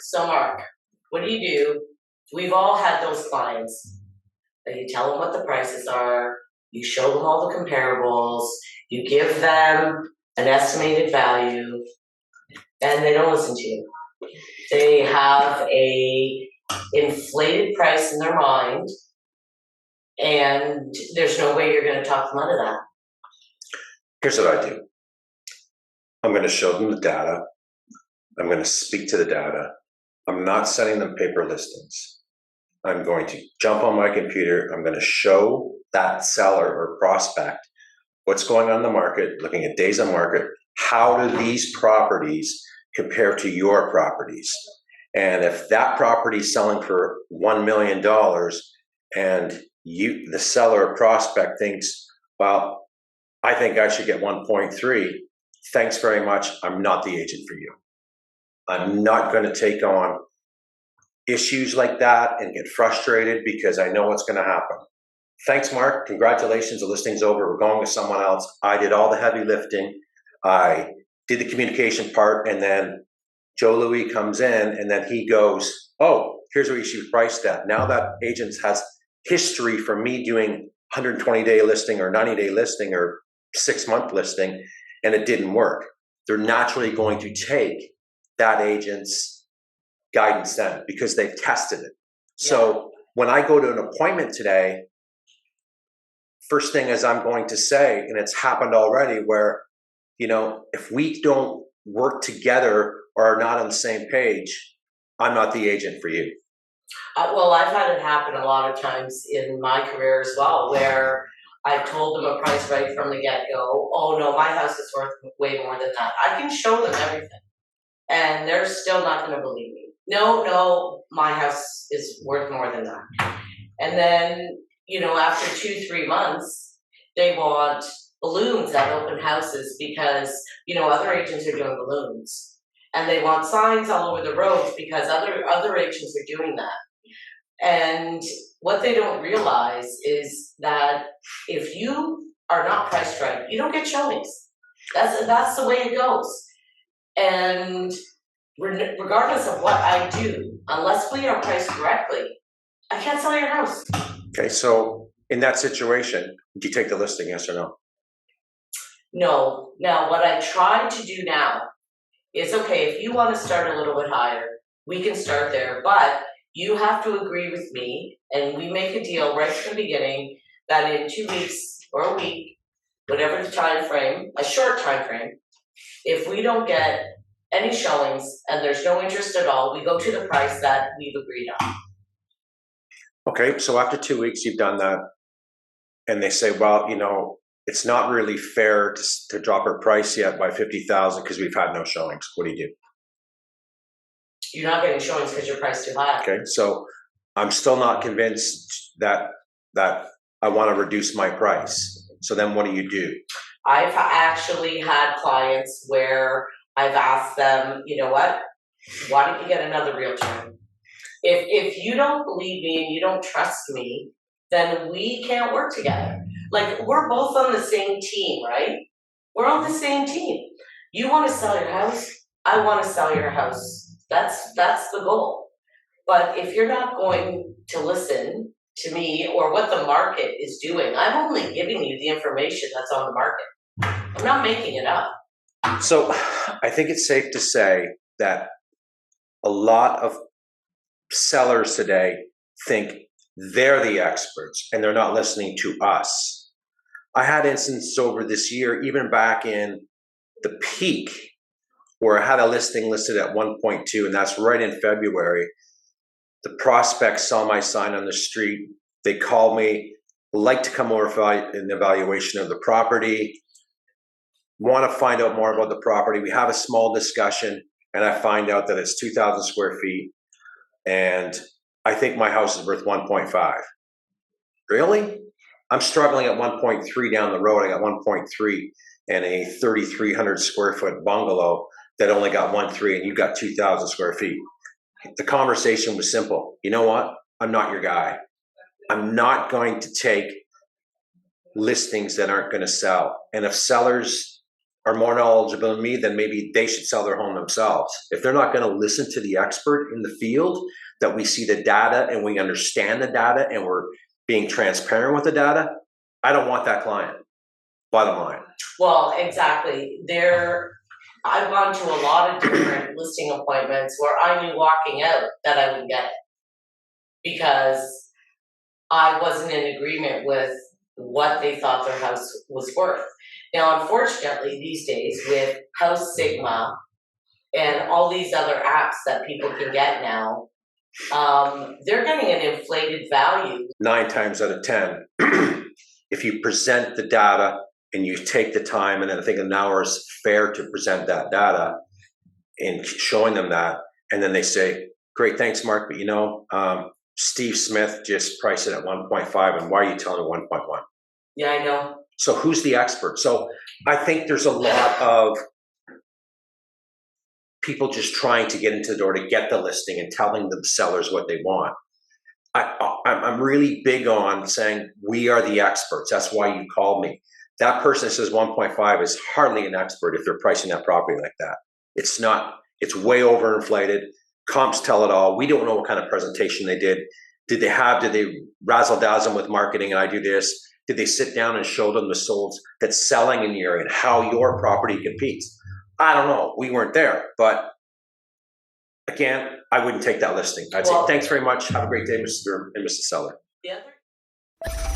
So Mark, what do? We've all had those clients that you tell them what the prices are, you show them all the comparables, you give them an estimated value, and they don't listen to you. They have a inflated price in their mind, and there's no way you're going to talk them out of that. Here's what I do. I'm going to show them the data. I'm going to speak to the data. I'm not sending them paper listings. I'm going to jump on my computer. I'm going to show that seller or prospect what's going on in the market, looking at days on market. How do these properties compare to your properties? And if that property is selling for $1 million and the seller or prospect thinks, well, I think I should get 1.3, thanks very much. I'm not the agent for you. I'm not going to take on issues like that and get frustrated because I know what's going to happen. Thanks, Mark. Congratulations. The listing's over. We're going with someone else. I did all the heavy lifting. I did the communication part, and then Joe Louis comes in, and then he goes, oh, here's where you should be priced at. Now that agent has history from me doing 120-day listing or 90-day listing or 6-month listing, and it didn't work. They're naturally going to take that agent's guidance then because they've tested it. Yeah. So when I go to an appointment today, first thing is I'm going to say, and it's happened already, where, if we don't work together or are not on the same page, I'm not the agent for you. Well, I've had it happen a lot of times in my career as well, where I told them a price right from the get-go. Oh no, my house is worth way more than that. I can show them everything, and they're still not going to believe me. No, my house is worth more than that. And then, after 2-3 months, they want balloons at open houses because, other agents are doing balloons. And they want signs all over the roads because other agents are doing that. And what they don't realize is that if you are not priced right, you don't get showings. That's the way it goes. And regardless of what I do, unless we are priced correctly, I can't sell your house. Okay, so in that situation, do you take the listing, yes or no? No. Now, what I try to do now is, okay, if you want to start a little bit higher, we can start there, but you have to agree with me, and we make a deal right from the beginning that in 2 weeks or a week, whatever the time frame, a short time frame, if we don't get any showings and there's no interest at all, we go to the price that we've agreed on. Okay, so after 2 weeks, you've done that, and they say, well, it's not really fair to drop our price yet by $50,000 because we've had no showings. What do? You're not getting showings because your price too high. Okay, so I'm still not convinced that I want to reduce my price. So then what do? I've actually had clients where I've asked them, you know what, why don't you get another realtor? If you don't believe me and you don't trust me, then we can't work together. Like, we're both on the same team, right? We're on the same team. You want to sell your house, I want to sell your house. That's the goal. But if you're not going to listen to me or what the market is doing, I'm only giving you the information that's on the market. I'm not making it up. So I think it's safe to say that a lot of sellers today think they're the experts and they're not listening to us. I had instances over this year, even back in the peak, where I had a listing listed at 1.2, and that's right in February. The prospects saw my sign on the street. They called me, like to come over for an evaluation of the property, want to find out more about the property. We have a small discussion, and I find out that it's 2,000 square feet, and I think my house is worth 1.5. Really? I'm struggling at 1.3 down the road. I got 1.3 and a 3,300 square foot bungalow that only got 1.3, and you got 2,000 square feet. The conversation was simple. You know what? I'm not your guy. I'm not going to take listings that aren't going to sell. And if sellers are more knowledgeable than me, then maybe they should sell their home themselves. If they're not going to listen to the expert in the field, that we see the data and we understand the data and we're being transparent with the data, I don't want that client. Bottom line. Well, exactly. I've gone to a lot of different listing appointments where I knew walking out that I would get it because I wasn't in agreement with what they thought their house was worth. Now, unfortunately, these days with House Sigma and all these other apps that people can get now, they're getting an inflated value. 9 times out of 10, if you present the data and you take the time, and then I think an hour is fair to present that data and showing them that, and then they say, great, thanks, Mark, but you know, Steve Smith just priced it at 1.5, and why are you telling me 1.1? Yeah, I know. So who's the expert? So I think there's a lot of people just trying to get into the door to get the listing and telling the sellers what they want. I'm really big on saying we are the experts. That's why you called me. That person that says 1.5 is hardly an expert if they're pricing that property like that. It's not. It's way overinflated. Comps tell it all. We don't know what kind of presentation they did. Did they razzle dazzle with marketing and I do this? Did they sit down and show them the solds that's selling in the area and how your property competes? I don't know. We weren't there, but again, I wouldn't take that listing. I'd say thanks very much. Have a great day, Mr. and Mrs. Seller. The other